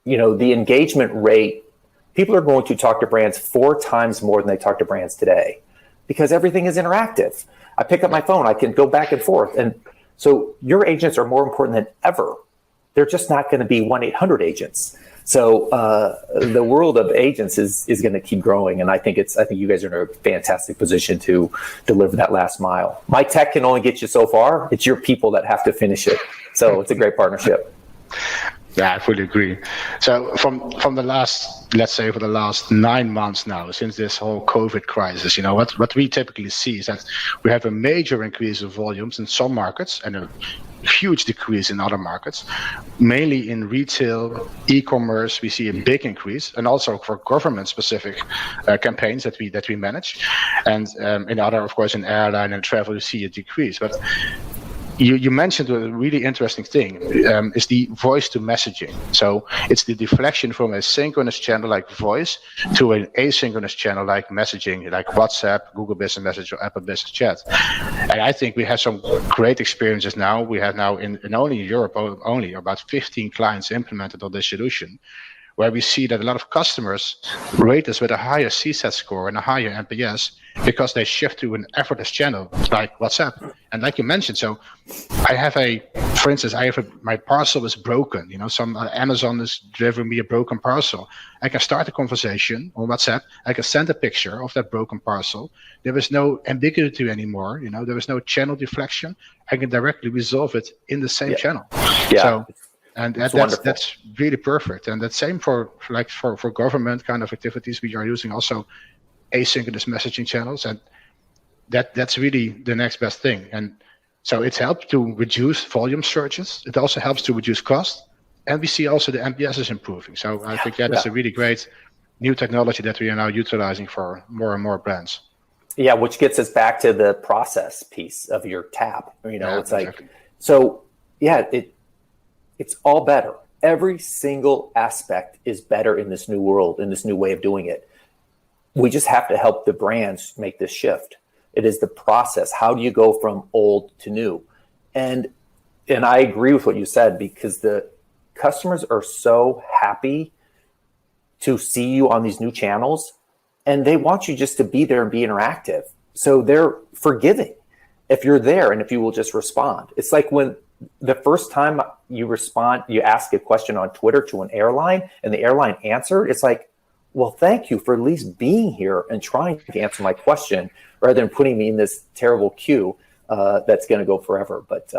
the engagement rate, people are going to talk to brands 4 times more than they talk to brands today because everything is interactive. I pick up my phone, I can go back and forth. And so your agents are more important than ever. They're just not going to be 1-800 agents. So the world of agents is going to keep growing. And I think you guys are in a fantastic position to deliver that last mile. My tech can only get you so far. It's your people that have to finish it. So it's a great partnership. Yeah, I fully agree. So from the last, let's say for the last 9 months now, since this whole COVID crisis, what we typically see is that we have a major increase of volumes in some markets and a huge decrease in other markets. Mainly in retail, e-commerce, we see a big increase, and also for government-specific campaigns that we manage. And in other, of course, in airline and travel, you see a decrease. But you mentioned a really interesting thing, is the voice to messaging. So it's the deflection from a synchronous channel like voice to an asynchronous channel like messaging, like WhatsApp, Google Business Message, or Apple Business Chat. And I think we have some great experiences now. We have now in only Europe, only about 15 clients implemented on this solution, where we see that a lot of customers rate us with a higher CSAT score and a higher NPS because they shift to an effortless channel like WhatsApp. And like you mentioned, so for instance, my parcel is broken. Some Amazon is delivering me a broken parcel. I can start a conversation on WhatsApp. I can send a picture of that broken parcel. There is no ambiguity anymore. There is no channel deflection. I can directly resolve it in the same channel. Yeah. So, and that's really perfect. And the same for government kind of activities. We are using also asynchronous messaging channels, and that's really the next best thing. And so it helps to reduce volume searches. It also helps to reduce cost, and we see also the NPS is improving. So I think that's a really great new technology that we are now utilizing for more and more brands. Yeah, which gets us back to the process piece of your tap. It's like, exactly. So yeah, it's all better. Every single aspect is better in this new world, in this new way of doing it. We just have to help the brands make this shift. It is the process. How do you go from old to new? And I agree with what you said, because the customers are so happy to see you on these new channels, and they want you just to be there and be interactive. So they're forgiving if you're there and if you will just respond. It's like when the first time you ask a question on Twitter to an airline and the airline answered, it's like, well, thank you for at least being here and trying to answer my question rather than putting me in this terrible queue that's going to go forever. But